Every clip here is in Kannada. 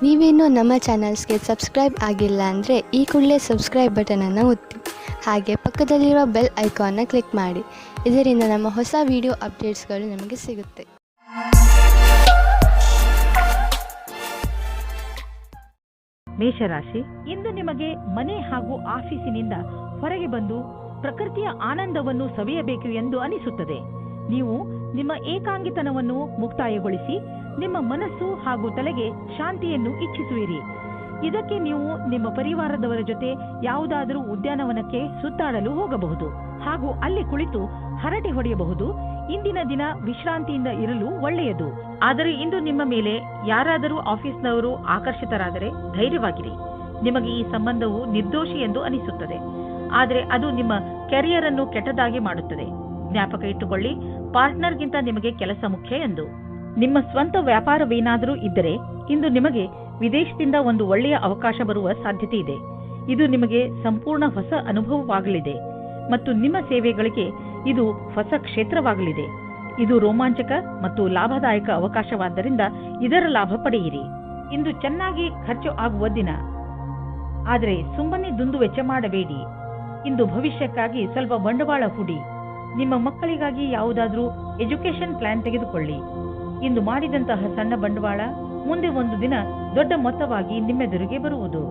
ನೀವೇನೂ ನಮ್ಮ ಚಾನಲ್ಸ್ಗೆ ಸಬ್ಸ್ಕ್ರೈಬ್ ಆಗಿಲ್ಲ ಅಂದರೆ ಈ ಕೂಡಲೇ ಸಬ್ಸ್ಕ್ರೈಬ್ ಬಟನನ್ನು ಒತ್ತಿ, ಹಾಗೆ ಪಕ್ಕದಲ್ಲಿರುವ ಬೆಲ್ ಐಕಾನ್ನ ಕ್ಲಿಕ್ ಮಾಡಿ. ಇದರಿಂದ ನಮ್ಮ ಹೊಸ ವಿಡಿಯೋ ಅಪ್ಡೇಟ್ಸ್ಗಳು ನಿಮಗೆ ಸಿಗುತ್ತೆ. ಮೇಷರಾಶಿ, ಇಂದು ನಿಮಗೆ ಮನೆ ಹಾಗೂ ಆಫೀಸಿನಿಂದ ಹೊರಗೆ ಬಂದು ಪ್ರಕೃತಿಯ ಆನಂದವನ್ನು ಸವಿಯಬೇಕು ಎಂದು ಅನಿಸುತ್ತದೆ. ನೀವು ನಿಮ್ಮ ಏಕಾಂಗಿತನವನ್ನು ಮುಕ್ತಾಯಗೊಳಿಸಿ ನಿಮ್ಮ ಮನಸ್ಸು ಹಾಗೂ ತಲೆಗೆ ಶಾಂತಿಯನ್ನು ಇಚ್ಛಿಸುವಿರಿ. ಇದಕ್ಕೆ ನೀವು ನಿಮ್ಮ ಪರಿವಾರದವರ ಜೊತೆ ಯಾವುದಾದರೂ ಉದ್ಯಾನವನಕ್ಕೆ ಸುತ್ತಾಡಲು ಹೋಗಬಹುದು ಹಾಗೂ ಅಲ್ಲಿ ಕುಳಿತು ಹರಟೆ ಹೊಡೆಯಬಹುದು. ಇಂದಿನ ದಿನ ವಿಶ್ರಾಂತಿಯಿಂದ ಇರಲು ಒಳ್ಳೆಯದು. ಆದರೆ ಇಂದು ನಿಮ್ಮ ಮೇಲೆ ಯಾರಾದರೂ ಆಫೀಸ್ನವರು ಆಕರ್ಷಿತರಾದರೆ ಧೈರ್ಯವಾಗಿರಿ. ನಿಮಗೆ ಈ ಸಂಬಂಧವು ನಿರ್ದೋಷಿ ಎಂದು ಅನಿಸುತ್ತದೆ, ಆದರೆ ಅದು ನಿಮ್ಮ ಕೆರಿಯರ್ ಅನ್ನು ಕೆಟ್ಟದಾಗಿ ಮಾಡುತ್ತದೆ. ಜ್ಞಾಪಕ ಇಟ್ಟುಕೊಳ್ಳಿ, ಪಾರ್ಟ್ನರ್ಗಿಂತ ನಿಮಗೆ ಕೆಲಸ ಮುಖ್ಯ ಎಂದು. ನಿಮ್ಮ ಸ್ವಂತ ವ್ಯಾಪಾರವೇನಾದರೂ ಇದ್ದರೆ ಇಂದು ನಿಮಗೆ ವಿದೇಶದಿಂದ ಒಂದು ಒಳ್ಳೆಯ ಅವಕಾಶ ಬರುವ ಸಾಧ್ಯತೆ ಇದೆ. ಇದು ನಿಮಗೆ ಸಂಪೂರ್ಣ ಹೊಸ ಅನುಭವವಾಗಲಿದೆ ಮತ್ತು ನಿಮ್ಮ ಸೇವೆಗಳಿಗೆ ಇದು ಹೊಸ ಕ್ಷೇತ್ರವಾಗಲಿದೆ. ಇದು ರೋಮಾಂಚಕ ಮತ್ತು ಲಾಭದಾಯಕ ಅವಕಾಶವಾದ್ದರಿಂದ ಇದರ ಲಾಭ ಪಡೆಯಿರಿ. ಇಂದು ಚೆನ್ನಾಗಿ ಖರ್ಚು ಆಗುವ ದಿನ, ಆದರೆ ಸುಮ್ಮನೆ ದುಂದು ವೆಚ್ಚ ಮಾಡಬೇಡಿ. ಇಂದು ಭವಿಷ್ಯಕ್ಕಾಗಿ ಸ್ವಲ್ಪ ಬಂಡವಾಳ ಹೂಡಿ. ನಿಮ್ಮ ಮಕ್ಕಳಿಗಾಗಿ ಯಾವುದಾದ್ರೂ ಎಜುಕೇಶನ್ ಪ್ಲಾನ್ ತೆಗೆದುಕೊಳ್ಳಿ. ಇಂದು ಮಾಡಿದಂತಹ ಸಣ್ಣ ಬಂಡವಾಳ ಮುಂದೆ ಒಂದು ದಿನ ದೊಡ್ಡ ಮೊತ್ತವಾಗಿ ನಿಮ್ಮೆದುರಿಗೆ ಬರುವುದು.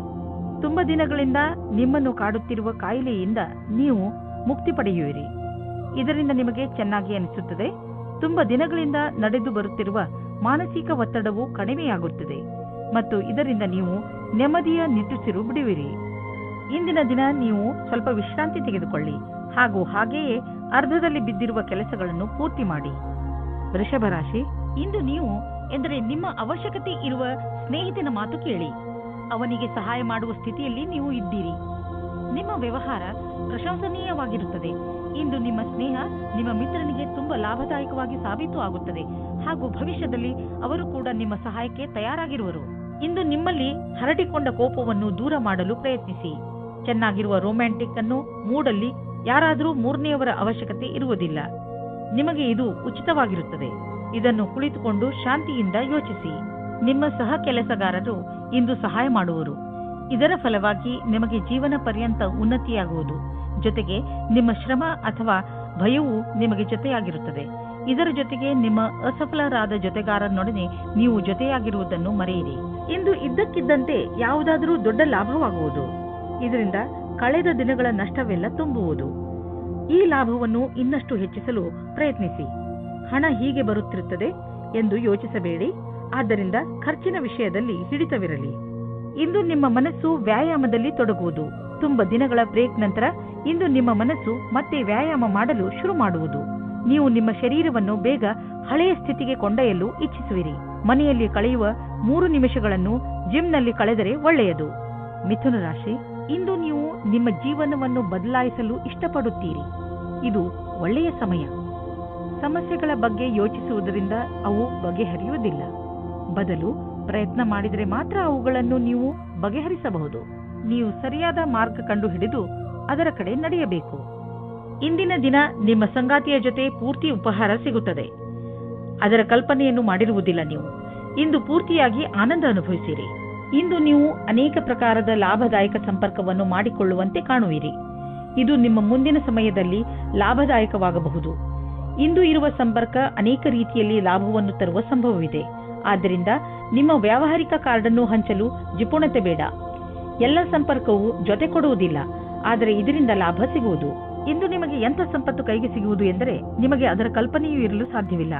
ತುಂಬಾ ದಿನಗಳಿಂದ ನಿಮ್ಮನ್ನು ಕಾಡುತ್ತಿರುವ ಕಾಯಿಲೆಯಿಂದ ನೀವು ಮುಕ್ತಿ ಪಡೆಯುವಿರಿ. ಇದರಿಂದ ನಿಮಗೆ ಚೆನ್ನಾಗಿ ಅನಿಸುತ್ತದೆ. ತುಂಬಾ ದಿನಗಳಿಂದ ನಡೆದು ಬರುತ್ತಿರುವ ಮಾನಸಿಕ ಒತ್ತಡವು ಕಡಿಮೆಯಾಗುತ್ತದೆ ಮತ್ತು ಇದರಿಂದ ನೀವು ನೆಮ್ಮದಿಯ ನಿಟ್ಟುಸಿರು ಬಿಡುವಿರಿ. ಇಂದಿನ ದಿನ ನೀವು ಸ್ವಲ್ಪ ವಿಶ್ರಾಂತಿ ತೆಗೆದುಕೊಳ್ಳಿ ಹಾಗೂ ಹಾಗೆಯೇ ಅರ್ಧದಲ್ಲಿ ಬಿದ್ದಿರುವ ಕೆಲಸಗಳನ್ನು ಪೂರ್ತಿ ಮಾಡಿ. ವೃಷಭ ರಾಶಿ, ಇಂದು ನೀವು ಎಂದರೆ ನಿಮ್ಮ ಅವಶ್ಯಕತೆ ಇರುವ ಸ್ನೇಹಿತನ ಮಾತು ಕೇಳಿ. ಅವನಿಗೆ ಸಹಾಯ ಮಾಡುವ ಸ್ಥಿತಿಯಲ್ಲಿ ನೀವು ಇದ್ದೀರಿ. ನಿಮ್ಮ ವ್ಯವಹಾರ ಪ್ರಶಂಸನೀಯವಾಗಿರುತ್ತದೆ. ಇಂದು ನಿಮ್ಮ ಸ್ನೇಹ ನಿಮ್ಮ ಮಿತ್ರನಿಗೆ ತುಂಬಾ ಲಾಭದಾಯಕವಾಗಿ ಸಾಬೀತು ಆಗುತ್ತದೆ ಹಾಗೂ ಭವಿಷ್ಯದಲ್ಲಿ ಅವರು ಕೂಡ ನಿಮ್ಮ ಸಹಾಯಕ್ಕೆ ತಯಾರಾಗಿರುವರು. ಇಂದು ನಿಮ್ಮಲ್ಲಿ ಹರಡಿಕೊಂಡ ಕೋಪವನ್ನು ದೂರ ಮಾಡಲು ಪ್ರಯತ್ನಿಸಿ. ಚೆನ್ನಾಗಿರುವ ರೊಮ್ಯಾಂಟಿಕ್ ಅನ್ನು ಮೂಡಲ್ಲಿ ಯಾರಾದರೂ ಮೂರನೆಯವರ ಅವಶ್ಯಕತೆ ಇರುವುದಿಲ್ಲ. ನಿಮಗೆ ಇದು ಉಚಿತವಾಗಿರುತ್ತದೆ. ಇದನ್ನು ಕುಳಿತುಕೊಂಡು ಶಾಂತಿಯಿಂದ ಯೋಚಿಸಿ. ನಿಮ್ಮ ಸಹ ಕೆಲಸಗಾರರು ಇಂದು ಸಹಾಯ ಮಾಡುವರು. ಇದರ ಫಲವಾಗಿ ನಿಮಗೆ ಜೀವನ ಪರ್ಯಂತ ಉನ್ನತಿಯಾಗುವುದು. ಜೊತೆಗೆ ನಿಮ್ಮ ಶ್ರಮ ಅಥವಾ ಭಯವು ನಿಮಗೆ ಜೊತೆಯಾಗಿರುತ್ತದೆ. ಇದರ ಜೊತೆಗೆ ನಿಮ್ಮ ಅಸಫಲರಾದ ಜೊತೆಗಾರನೊಡನೆ ನೀವು ಜೊತೆಯಾಗಿರುವುದನ್ನು ಮರೆಯಿರಿ. ಇಂದು ಇದ್ದಕ್ಕಿದ್ದಂತೆ ಯಾವುದಾದರೂ ದೊಡ್ಡ ಲಾಭವಾಗುವುದು. ಇದರಿಂದ ಕಳೆದ ದಿನಗಳ ನಷ್ಟವೆಲ್ಲ ತುಂಬುವುದು. ಈ ಲಾಭವನ್ನು ಇನ್ನಷ್ಟು ಹೆಚ್ಚಿಸಲು ಪ್ರಯತ್ನಿಸಿ. ಹಣ ಹೀಗೆ ಬರುತ್ತಿರುತ್ತದೆ ಎಂದು ಯೋಚಿಸಬೇಡಿ. ಆದ್ದರಿಂದ ಖರ್ಚಿನ ವಿಷಯದಲ್ಲಿ ಹಿಡಿತವಿರಲಿ. ಇಂದು ನಿಮ್ಮ ಮನಸ್ಸು ವ್ಯಾಯಾಮದಲ್ಲಿ ತೊಡಗುವುದು. ತುಂಬಾ ದಿನಗಳ ಬ್ರೇಕ್ ನಂತರ ಇಂದು ನಿಮ್ಮ ಮನಸ್ಸು ಮತ್ತೆ ವ್ಯಾಯಾಮ ಮಾಡಲು ಶುರು ಮಾಡುವುದು. ನೀವು ನಿಮ್ಮ ಶರೀರವನ್ನು ಬೇಗ ಹಳೆಯ ಸ್ಥಿತಿಗೆ ಕೊಂಡೊಯ್ಯಲು ಇಚ್ಛಿಸುವಿರಿ. ಮನೆಯಲ್ಲಿ ಕಳೆಯುವ 3 ನಿಮಿಷಗಳನ್ನು ಜಿಮ್ನಲ್ಲಿ ಕಳೆದರೆ ಒಳ್ಳೆಯದು. ಮಿಥುನ ರಾಶಿ, ಇಂದು ನೀವು ನಿಮ್ಮ ಜೀವನವನ್ನು ಬದಲಾಯಿಸಲು ಇಷ್ಟಪಡುತ್ತೀರಿ. ಇದು ಒಳ್ಳೆಯ ಸಮಯ. ಸಮಸ್ಯೆಗಳ ಬಗ್ಗೆ ಯೋಚಿಸುವುದರಿಂದ ಅವು ಬಗೆಹರಿಯುವುದಿಲ್ಲ. ಬದಲು ಪ್ರಯತ್ನ ಮಾಡಿದರೆ ಮಾತ್ರ ಅವುಗಳನ್ನು ನೀವು ಬಗೆಹರಿಸಬಹುದು. ನೀವು ಸರಿಯಾದ ಮಾರ್ಗ ಕಂಡು ಹಿಡಿದು ಅದರ ಕಡೆ ನಡೆಯಬೇಕು. ಇಂದಿನ ದಿನ ನಿಮ್ಮ ಸಂಗಾತಿಯ ಜೊತೆ ಪೂರ್ತಿ ಉಪಹಾರ ಸಿಗುತ್ತದೆ. ಅದರ ಕಲ್ಪನೆಯನ್ನು ಮಾಡಿರುವುದಿಲ್ಲ ನೀವು. ಇಂದು ಪೂರ್ತಿಯಾಗಿ ಆನಂದ ಅನುಭವಿಸಿರಿ. ಇಂದು ನೀವು ಅನೇಕ ಪ್ರಕಾರದ ಲಾಭದಾಯಕ ಸಂಪರ್ಕವನ್ನು ಮಾಡಿಕೊಳ್ಳುವಂತೆ ಕಾಣುವಿರಿ. ಇದು ನಿಮ್ಮ ಮುಂದಿನ ಸಮಯದಲ್ಲಿ ಲಾಭದಾಯಕವಾಗಬಹುದು. ಇಂದು ಇರುವ ಸಂಪರ್ಕ ಅನೇಕ ರೀತಿಯಲ್ಲಿ ಲಾಭವನ್ನು ತರುವ ಸಂಭವವಿದೆ. ಆದ್ದರಿಂದ ನಿಮ್ಮ ವ್ಯಾವಹಾರಿಕ ಕಾರ್ಡನ್ನು ಹಂಚಲು ಜಿಪುಣತೆ ಬೇಡ. ಎಲ್ಲ ಸಂಪರ್ಕವು ಜೊತೆ ಕೊಡುವುದಿಲ್ಲ, ಆದರೆ ಇದರಿಂದ ಲಾಭ ಸಿಗುವುದು. ಇಂದು ನಿಮಗೆ ಎಂಥ ಸಂಪತ್ತು ಕೈಗೆ ಸಿಗುವುದು ಎಂದರೆ ನಿಮಗೆ ಅದರ ಕಲ್ಪನೆಯೂ ಇರಲು ಸಾಧ್ಯವಿಲ್ಲ.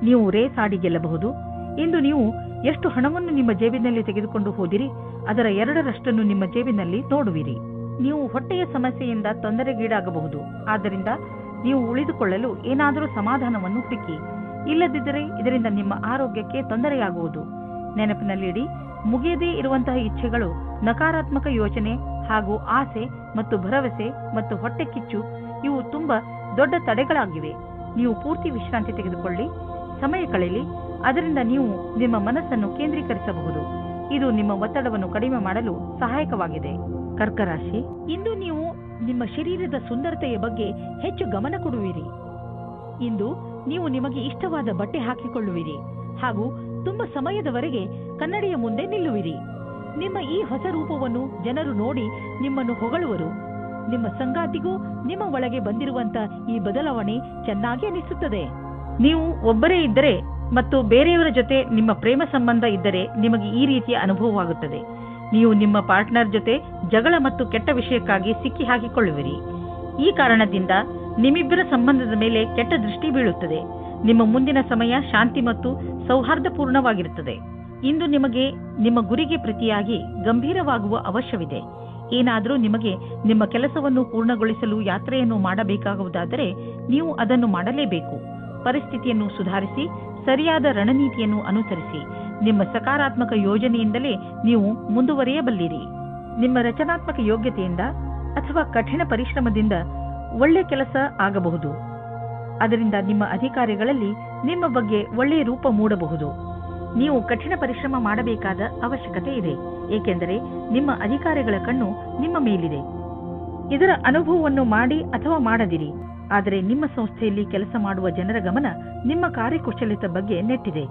ನೀವು ರೇಸ್ ಆಡಿ ಗೆಲ್ಲಬಹುದು. ಇಂದು ನೀವು ಎಷ್ಟು ಹಣವನ್ನು ನಿಮ್ಮ ಜೇಬಿನಲ್ಲಿ ತೆಗೆದುಕೊಂಡು ಹೋದಿರಿ ಅದರ 2ರಷ್ಟನ್ನು ನಿಮ್ಮ ಜೇಬಿನಲ್ಲಿ ನೋಡುವಿರಿ. ನೀವು ಹೊಟ್ಟೆಯ ಸಮಸ್ಯೆಯಿಂದ ತೊಂದರೆಗೀಡಾಗಬಹುದು. ಆದ್ದರಿಂದ ನೀವು ಉಳಿದುಕೊಳ್ಳಲು ಏನಾದರೂ ಸಮಾಧಾನವನ್ನು ಹುಡುಕಿ. ಇಲ್ಲದಿದ್ದರೆ ಇದರಿಂದ ನಿಮ್ಮ ಆರೋಗ್ಯಕ್ಕೆ ತೊಂದರೆಯಾಗುವುದು. ನೆನಪಿನಲ್ಲಿಡಿ, ಮುಗಿಯದೇ ಇರುವಂತಹ ಇಚ್ಛೆಗಳು, ನಕಾರಾತ್ಮಕ ಯೋಚನೆ ಹಾಗೂ ಆಸೆ ಮತ್ತು ಭರವಸೆ ಮತ್ತು ಹೊಟ್ಟೆ ಕಿಚ್ಚು ಇವು ತುಂಬಾ ದೊಡ್ಡ ತಡೆಗಳಾಗಿವೆ. ನೀವು ಪೂರ್ತಿ ವಿಶ್ರಾಂತಿ ತೆಗೆದುಕೊಳ್ಳಿ, ಸಮಯ ಕಳೆಯಲಿ. ಅದರಿಂದ ನೀವು ನಿಮ್ಮ ಮನಸ್ಸನ್ನು ಕೇಂದ್ರೀಕರಿಸಬಹುದು. ಇದು ನಿಮ್ಮ ಒತ್ತಡವನ್ನು ಕಡಿಮೆ ಮಾಡಲು ಸಹಾಯಕವಾಗಿದೆ. ಕರ್ಕರಾಶಿ, ಇಂದು ನೀವು ನಿಮ್ಮ ಶರೀರದ ಸುಂದರತೆಯ ಬಗ್ಗೆ ಹೆಚ್ಚು ಗಮನ ಕೊಡುವಿರಿ. ಇಂದು ನೀವು ನಿಮಗೆ ಇಷ್ಟವಾದ ಬಟ್ಟೆ ಹಾಕಿಕೊಳ್ಳುವಿರಿ ಹಾಗೂ ತುಂಬಾ ಸಮಯದವರೆಗೆ ಕನ್ನಡಿಯ ಮುಂದೆ ನಿಲ್ಲುವಿರಿ. ನಿಮ್ಮ ಈ ಹೊಸ ರೂಪವನ್ನು ಜನರು ನೋಡಿ ನಿಮ್ಮನ್ನು ಹೊಗಳುವರು. ನಿಮ್ಮ ಸಂಗಾತಿಗೂ ನಿಮ್ಮ ಒಳಗೆ ಬಂದಿರುವಂತ ಈ ಬದಲಾವಣೆ ಚೆನ್ನಾಗಿ ಅನಿಸುತ್ತದೆ. ನೀವು ಒಬ್ಬರೇ ಇದ್ದರೆ ಮತ್ತು ಬೇರೆಯವರ ಜೊತೆ ನಿಮ್ಮ ಪ್ರೇಮ ಸಂಬಂಧ ಇದ್ದರೆ ನಿಮಗೆ ಈ ರೀತಿಯ ಅನುಭವವಾಗುತ್ತದೆ. ನೀವು ನಿಮ್ಮ ಪಾರ್ಟ್ನರ್ ಜೊತೆ ಜಗಳ ಮತ್ತು ಕೆಟ್ಟ ವಿಷಯಕ್ಕಾಗಿ ಸಿಕ್ಕಿ ಹಾಕಿಕೊಳ್ಳುವಿರಿ. ಈ ಕಾರಣದಿಂದ ನಿಮ್ಮಿಬ್ಬರ ಸಂಬಂಧದ ಮೇಲೆ ಕೆಟ್ಟ ದೃಷ್ಟಿ ಬೀಳುತ್ತದೆ. ನಿಮ್ಮ ಮುಂದಿನ ಸಮಯ ಶಾಂತಿ ಮತ್ತು ಸೌಹಾರ್ದಪೂರ್ಣವಾಗಿರುತ್ತದೆ. ಇಂದು ನಿಮಗೆ ನಿಮ್ಮ ಗುರಿಗೆ ಪ್ರತಿಯಾಗಿ ಗಂಭೀರವಾಗುವ ಅವಶ್ಯವಿದೆ. ಏನಾದರೂ ನಿಮಗೆ ನಿಮ್ಮ ಕೆಲಸವನ್ನು ಪೂರ್ಣಗೊಳಿಸಲು ಯಾತ್ರೆಯನ್ನು ಮಾಡಬೇಕಾಗುವುದಾದರೆ ನೀವು ಅದನ್ನು ಮಾಡಲೇಬೇಕು. ಪರಿಸ್ಥಿತಿಯನ್ನು ಸುಧಾರಿಸಿ ಸರಿಯಾದ ರಣನೀತಿಯನ್ನು ಅನುಸರಿಸಿ ನಿಮ್ಮ ಸಕಾರಾತ್ಮಕ ಯೋಜನೆಯಿಂದಲೇ ನೀವು ಮುಂದುವರಿಯಬಲ್ಲಿರಿ. ನಿಮ್ಮ ರಚನಾತ್ಮಕ ಯೋಗ್ಯತೆಯಿಂದ ಅಥವಾ ಕಠಿಣ ಪರಿಶ್ರಮದಿಂದ ಒಳ್ಳೆ ಕೆಲಸ ಆಗಬಹುದು. ಅದರಿಂದ ನಿಮ್ಮ ಅಧಿಕಾರಿಗಳಲ್ಲಿ ನಿಮ್ಮ ಬಗ್ಗೆ ಒಳ್ಳೆಯ ರೂಪ ಮೂಡಬಹುದು. ನೀವು ಕಠಿಣ ಪರಿಶ್ರಮ ಮಾಡಬೇಕಾದ ಅವಶ್ಯಕತೆ ಇದೆ, ಏಕೆಂದರೆ ನಿಮ್ಮ ಅಧಿಕಾರಿಗಳ ಕಣ್ಣು ನಿಮ್ಮ ಮೇಲಿದೆ. ಇದರ ಅನುಭವವನ್ನು ಮಾಡಿ ಅಥವಾ ಮಾಡದಿರಿ, ಆದರೆ ನಿಮ್ಮ ಸಂಸ್ಥೆಯಲ್ಲಿ ಕೆಲಸ ಮಾಡುವ ಜನರ ಗಮನ ನಿಮ್ಮ ಕಾರ್ಯಕುಶಲತೆ ಬಗ್ಗೆ ನೆಟ್ಟಿದೆ.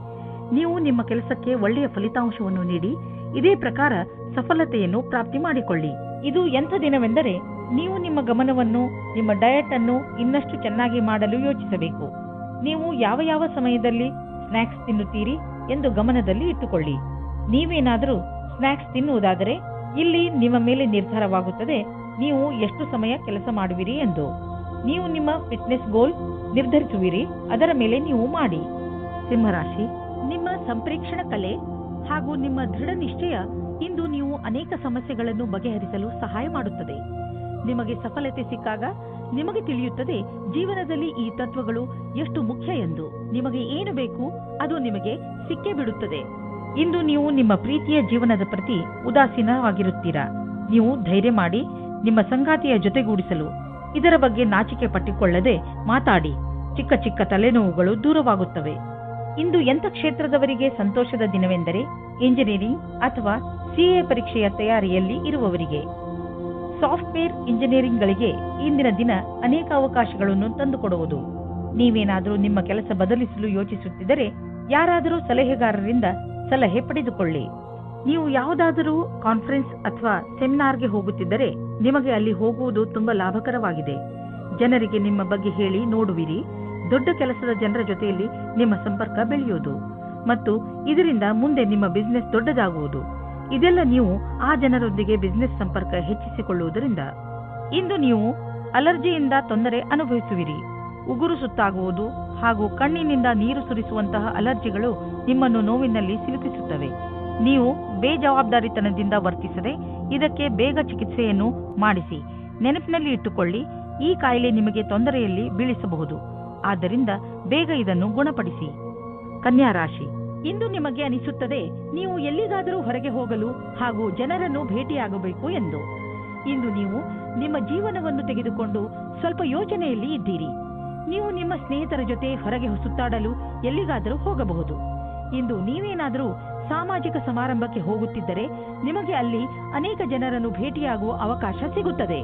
ನೀವು ನಿಮ್ಮ ಕೆಲಸಕ್ಕೆ ಒಳ್ಳೆಯ ಫಲಿತಾಂಶವನ್ನು ನೀಡಿ ಇದೇ ಪ್ರಕಾರ ಸಫಲತೆಯನ್ನು ಪ್ರಾಪ್ತಿ ಮಾಡಿಕೊಳ್ಳಿ. ಇದು ಎಂಥ ದಿನವೆಂದರೆ ನೀವು ನಿಮ್ಮ ಗಮನವನ್ನು ನಿಮ್ಮ ಡಯಟ್ ಅನ್ನು ಇನ್ನಷ್ಟು ಚೆನ್ನಾಗಿ ಮಾಡಲು ಯೋಚಿಸಬೇಕು. ನೀವು ಯಾವ ಯಾವ ಸಮಯದಲ್ಲಿ ಸ್ನ್ಯಾಕ್ಸ್ ತಿನ್ನುತ್ತೀರಿ ಎಂದು ಗಮನದಲ್ಲಿ ಇಟ್ಟುಕೊಳ್ಳಿ. ನೀವೇನಾದರೂ ಸ್ನ್ಯಾಕ್ಸ್ ತಿನ್ನುವುದಾದರೆ ಇಲ್ಲಿ ನಿಮ್ಮ ಮೇಲೆ ನಿರ್ಧಾರವಾಗುತ್ತದೆ ನೀವು ಎಷ್ಟು ಸಮಯ ಕೆಲಸ ಮಾಡುವಿರಿ ಎಂದು. ನೀವು ನಿಮ್ಮ ಫಿಟ್ನೆಸ್ ಗೋಲ್ ನಿರ್ಧರಿಸುವಿರಿ, ಅದರ ಮೇಲೆ ನೀವು ಮಾಡಿ. ಸಿಂಹರಾಶಿ, ನಿಮ್ಮ ಸಂಪ್ರೇಕ್ಷಣ ಕಲೆ ಹಾಗೂ ನಿಮ್ಮ ದೃಢ ನಿಶ್ಚಯ ಇಂದು ನೀವು ಅನೇಕ ಸಮಸ್ಯೆಗಳನ್ನು ಬಗೆಹರಿಸಲು ಸಹಾಯ ಮಾಡುತ್ತದೆ. ನಿಮಗೆ ಸಫಲತೆ ಸಿಕ್ಕಾಗ ನಿಮಗೆ ತಿಳಿಯುತ್ತದೆ ಜೀವನದಲ್ಲಿ ಈ ತತ್ವಗಳು ಎಷ್ಟು ಮುಖ್ಯ ಎಂದು. ನಿಮಗೆ ಏನು ಬೇಕು ಅದು ನಿಮಗೆ ಸಿಕ್ಕೇ ಬಿಡುತ್ತದೆ. ಇಂದು ನೀವು ನಿಮ್ಮ ಪ್ರೀತಿಯ ಜೀವನದ ಪ್ರತಿ ಉದಾಸೀನವಾಗಿರುತ್ತೀರಾ. ನೀವು ಧೈರ್ಯ ಮಾಡಿ ನಿಮ್ಮ ಸಂಗಾತಿಯ ಜೊತೆಗೂಡಿಸಲು ಇದರ ಬಗ್ಗೆ ನಾಚಿಕೆ ಪಟ್ಟಿಕೊಳ್ಳದೆ ಮಾತಾಡಿ. ಚಿಕ್ಕ ಚಿಕ್ಕ ತಲೆನೋವುಗಳು ದೂರವಾಗುತ್ತವೆ. ಇಂದು ಎಂಥ ಕ್ಷೇತ್ರದವರಿಗೆ ಸಂತೋಷದ ದಿನವೆಂದರೆ ಇಂಜಿನಿಯರಿಂಗ್ ಅಥವಾ ಸಿಎ ಪರೀಕ್ಷೆಯ ತಯಾರಿಯಲ್ಲಿ ಇರುವವರಿಗೆ. ಸಾಫ್ಟ್ವೇರ್ ಇಂಜಿನಿಯರಿಂಗ್ಗಳಿಗೆ ಇಂದಿನ ದಿನ ಅನೇಕ ಅವಕಾಶಗಳನ್ನು ತಂದುಕೊಡುವುದು. ನೀವೇನಾದರೂ ನಿಮ್ಮ ಕೆಲಸ ಬದಲಿಸಲು ಯೋಚಿಸುತ್ತಿದ್ದರೆ ಯಾರಾದರೂ ಸಲಹೆಗಾರರಿಂದ ಸಲಹೆ ಪಡೆದುಕೊಳ್ಳಿ. ನೀವು ಯಾವುದಾದರೂ ಕಾನ್ಫರೆನ್ಸ್ ಅಥವಾ ಸೆಮಿನಾರ್ಗೆ ಹೋಗುತ್ತಿದ್ದರೆ ನಿಮಗೆ ಅಲ್ಲಿ ಹೋಗುವುದು ತುಂಬಾ ಲಾಭಕರವಾಗಿದೆ. ಜನರಿಗೆ ನಿಮ್ಮ ಬಗ್ಗೆ ಹೇಳಿ ನೋಡುವಿರಿ. ದೊಡ್ಡ ಕೆಲಸದ ಜನರ ಜೊತೆಯಲ್ಲಿ ನಿಮ್ಮ ಸಂಪರ್ಕ ಬೆಳೆಯುವುದು ಮತ್ತು ಇದರಿಂದ ಮುಂದೆ ನಿಮ್ಮ ಬಿಸಿನೆಸ್ ದೊಡ್ಡದಾಗುವುದು. ಇದೆಲ್ಲ ನೀವು ಆ ಜನರೊಂದಿಗೆ ಬಿಸಿನೆಸ್ ಸಂಪರ್ಕ ಹೆಚ್ಚಿಸಿಕೊಳ್ಳುವುದರಿಂದ. ಇಂದು ನೀವು ಅಲರ್ಜಿಯಿಂದ ತೊಂದರೆ ಅನುಭವಿಸುವಿರಿ. ಉಗುರು ಸುತ್ತಾಗುವುದು ಹಾಗೂ ಕಣ್ಣಿನಿಂದ ನೀರು ಸುರಿಸುವಂತಹ ಅಲರ್ಜಿಗಳು ನಿಮ್ಮನ್ನು ನೋವಿನಲ್ಲಿ ಸಿಲುಕಿಸುತ್ತವೆ. ನೀವು ಬೇಜವಾಬ್ದಾರಿತನದಿಂದ ವರ್ತಿಸದೆ ಇದಕ್ಕೆ ಬೇಗ ಚಿಕಿತ್ಸೆಯನ್ನು ಮಾಡಿಸಿ. ನೆನಪಿನಲ್ಲಿ ಇಟ್ಟುಕೊಳ್ಳಿ, ಈ ಕಾಯಿಲೆ ನಿಮಗೆ ತೊಂದರೆಯಲ್ಲಿ ಬೀಳಿಸಬಹುದು. ಆದ್ದರಿಂದ ಬೇಗ ಇದನ್ನು ಗುಣಪಡಿಸಿ. ಕನ್ಯಾ ರಾಶಿ, ಇಂದು ನಿಮಗೆ ಅನಿಸುತ್ತದೆ ನೀವು ಎಲ್ಲಿಗಾದರೂ ಹೊರಗೆ ಹೋಗಲು ಹಾಗೂ ಜನರನ್ನು ಭೇಟಿಯಾಗಬೇಕು ಎಂದು. ಇಂದು ನೀವು ನಿಮ್ಮ ಜೀವನವನ್ನು ತೆಗೆದುಕೊಂಡು ಸ್ವಲ್ಪ ಯೋಚನೆಯಲ್ಲಿ ಇದ್ದೀರಿ. ನೀವು ನಿಮ್ಮ ಸ್ನೇಹಿತರ ಜೊತೆ ಹೊರಗೆ ಸುತ್ತಾಡಲು ಎಲ್ಲಿಗಾದರೂ ಹೋಗಬಹುದು. ಇಂದು ನೀವೇನಾದರೂ ಸಾಮಾಜಿಕ ಸಮಾರಂಭಕ್ಕೆ ಹೋಗುತ್ತಿದ್ದರೆ ನಿಮಗೆ ಅಲ್ಲಿ ಅನೇಕ ಜನರನ್ನು ಭೇಟಿಯಾಗುವ ಅವಕಾಶ ಸಿಗುತ್ತದೆ.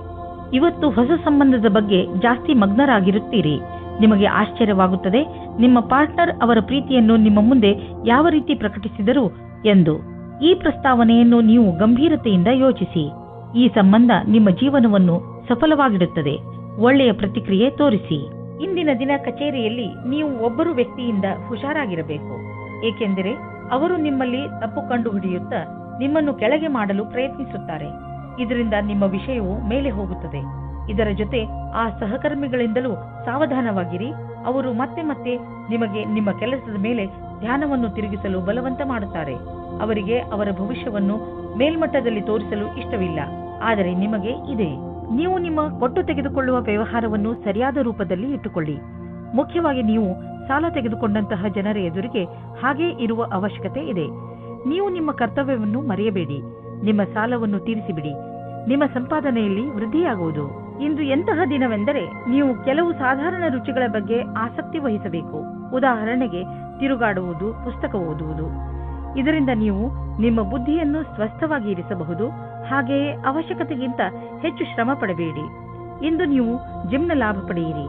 ಇವತ್ತು ಹೊಸ ಸಂಬಂಧದ ಬಗ್ಗೆ ಜಾಸ್ತಿ ಮಗ್ನರಾಗಿರುತ್ತೀರಿ. ನಿಮಗೆ ಆಶ್ಚರ್ಯವಾಗುತ್ತದೆ ನಿಮ್ಮ ಪಾರ್ಟ್ನರ್ ಅವರ ಪ್ರೀತಿಯನ್ನು ನಿಮ್ಮ ಮುಂದೆ ಯಾವ ರೀತಿ ಪ್ರಕಟಿಸಿದರು ಎಂದು. ಈ ಪ್ರಸ್ತಾವನೆಯನ್ನು ನೀವು ಗಂಭೀರತೆಯಿಂದ ಯೋಚಿಸಿ. ಈ ಸಂಬಂಧ ನಿಮ್ಮ ಜೀವನವನ್ನು ಸಫಲವಾಗಿಡುತ್ತದೆ. ಒಳ್ಳೆಯ ಪ್ರತಿಕ್ರಿಯೆ ತೋರಿಸಿ. ಇಂದಿನ ದಿನ ಕಚೇರಿಯಲ್ಲಿ ನೀವು ಒಬ್ಬರು ವ್ಯಕ್ತಿಯಿಂದ ಹುಷಾರಾಗಿರಬೇಕು, ಏಕೆಂದರೆ ಅವರು ನಿಮ್ಮಲ್ಲಿ ತಪ್ಪು ಕಂಡುಹಿಡಿಯುತ್ತಾ ನಿಮ್ಮನ್ನು ಕೆಳಗೆ ಮಾಡಲು ಪ್ರಯತ್ನಿಸುತ್ತಾರೆ. ಇದರಿಂದ ನಿಮ್ಮ ವಿಷಯವು ಮೇಲೆ ಹೋಗುತ್ತದೆ. ಇದರ ಜೊತೆ ಆ ಸಹಕರ್ಮಿಗಳಿಂದಲೂ ಸಾವಧಾನವಾಗಿರಿ. ಅವರು ಮತ್ತೆ ಮತ್ತೆ ನಿಮಗೆ ನಿಮ್ಮ ಕೆಲಸದ ಮೇಲೆ ಧ್ಯಾನವನ್ನು ತಿರುಗಿಸಲು ಬಲವಂತ ಮಾಡುತ್ತಾರೆ. ಅವರಿಗೆ ಅವರ ಭವಿಷ್ಯವನ್ನು ಮೇಲ್ಮಟ್ಟದಲ್ಲಿ ತೋರಿಸಲು ಇಷ್ಟವಿಲ್ಲ, ಆದರೆ ನಿಮಗೆ ಇದೆ. ನೀವು ನಿಮ್ಮ ಕೊಟ್ಟು ತೆಗೆದುಕೊಳ್ಳುವ ವ್ಯವಹಾರವನ್ನು ಸರಿಯಾದ ರೂಪದಲ್ಲಿ ಇಟ್ಟುಕೊಳ್ಳಿ. ಮುಖ್ಯವಾಗಿ ನೀವು ಸಾಲ ತೆಗೆದುಕೊಂಡಂತಹ ಜನರ ಎದುರಿಗೆ ಹಾಗೇ ಇರುವ ಅವಶ್ಯಕತೆ ಇದೆ. ನೀವು ನಿಮ್ಮ ಕರ್ತವ್ಯವನ್ನು ಮರೆಯಬೇಡಿ. ನಿಮ್ಮ ಸಾಲವನ್ನು ತೀರಿಸಿಬಿಡಿ. ನಿಮ್ಮ ಸಂಪಾದನೆಯಲ್ಲಿ ವೃದ್ಧಿಯಾಗುವುದು. ಇಂದು ಎಂತಹ ದಿನವೆಂದರೆ ನೀವು ಕೆಲವು ಸಾಧಾರಣ ರುಚಿಗಳ ಬಗ್ಗೆ ಆಸಕ್ತಿ ವಹಿಸಬೇಕು. ಉದಾಹರಣೆಗೆ ತಿರುಗಾಡುವುದು, ಪುಸ್ತಕ ಓದುವುದು. ಇದರಿಂದ ನೀವು ನಿಮ್ಮ ಬುದ್ಧಿಯನ್ನು ಸ್ವಸ್ಥವಾಗಿ ಇರಿಸಬಹುದು. ಹಾಗೆಯೇ ಅವಶ್ಯಕತೆಗಿಂತ ಹೆಚ್ಚು ಶ್ರಮ ಪಡಬೇಡಿ. ಇಂದು ನೀವು ಜಿಮ್ನ ಲಾಭ ಪಡೆಯಿರಿ.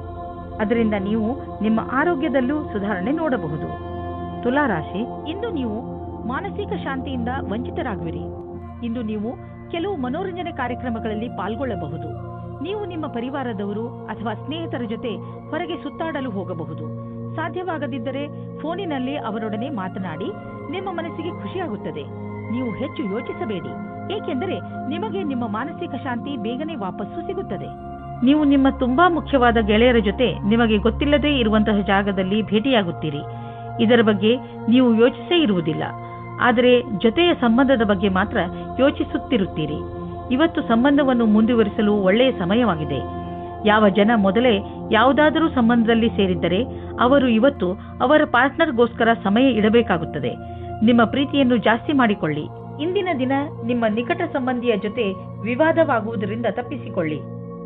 ಅದರಿಂದ ನೀವು ನಿಮ್ಮ ಆರೋಗ್ಯದಲ್ಲೂ ಸುಧಾರಣೆ ನೋಡಬಹುದು. ತುಲಾ ರಾಶಿ, ಇಂದು ನೀವು ಮಾನಸಿಕ ಶಾಂತಿಯಿಂದ ವಂಚಿತರಾಗುವಿರಿ. ಇಂದು ನೀವು ಕೆಲವು ಮನೋರಂಜನೆ ಕಾರ್ಯಕ್ರಮಗಳಲ್ಲಿ ಪಾಲ್ಗೊಳ್ಳಬಹುದು. ನೀವು ನಿಮ್ಮ ಪರಿವಾರದವರು ಅಥವಾ ಸ್ನೇಹಿತರ ಜೊತೆ ಹೊರಗೆ ಸುತ್ತಾಡಲು ಹೋಗಬಹುದು. ಸಾಧ್ಯವಾಗದಿದ್ದರೆ ಫೋನಿನಲ್ಲಿ ಅವರೊಡನೆ ಮಾತನಾಡಿ ನಿಮ್ಮ ಮನಸ್ಸಿಗೆ ಖುಷಿಯಾಗುತ್ತದೆ. ನೀವು ಹೆಚ್ಚು ಯೋಚಿಸಬೇಡಿ, ಏಕೆಂದರೆ ನಿಮಗೆ ನಿಮ್ಮ ಮಾನಸಿಕ ಶಾಂತಿ ಬೇಗನೆ ವಾಪಸ್ಸು ಸಿಗುತ್ತದೆ. ನೀವು ನಿಮ್ಮ ತುಂಬಾ ಮುಖ್ಯವಾದ ಗೆಳೆಯರ ಜೊತೆ ನಿಮಗೆ ಗೊತ್ತಿಲ್ಲದೇ ಇರುವಂತಹ ಜಾಗದಲ್ಲಿ ಭೇಟಿಯಾಗುತ್ತೀರಿ. ಇದರ ಬಗ್ಗೆ ನೀವು ಯೋಚಿಸೇ ಇರುವುದಿಲ್ಲ, ಆದರೆ ಜೊತೆಯ ಸಂಬಂಧದ ಬಗ್ಗೆ ಮಾತ್ರ ಯೋಚಿಸುತ್ತಿರುತ್ತೀರಿ. ಇವತ್ತು ಸಂಬಂಧವನ್ನು ಮುಂದುವರಿಸಲು ಒಳ್ಳೆಯ ಸಮಯವಾಗಿದೆ. ಯಾವ ಜನ ಮೊದಲೇ ಯಾವುದಾದರೂ ಸಂಬಂಧದಲ್ಲಿ ಸೇರಿದ್ದರೆ ಅವರು ಇವತ್ತು ಅವರ ಪಾರ್ಟ್ನರ್ಗೋಸ್ಕರ ಸಮಯ ಇಡಬೇಕಾಗುತ್ತದೆ. ನಿಮ್ಮ ಪ್ರೀತಿಯನ್ನು ಜಾಸ್ತಿ ಮಾಡಿಕೊಳ್ಳಿ. ಇಂದಿನ ದಿನ ನಿಮ್ಮ ನಿಕಟ ಸಂಬಂಧಿಯ ಜೊತೆ ವಿವಾದವಾಗುವುದರಿಂದ ತಪ್ಪಿಸಿಕೊಳ್ಳಿ.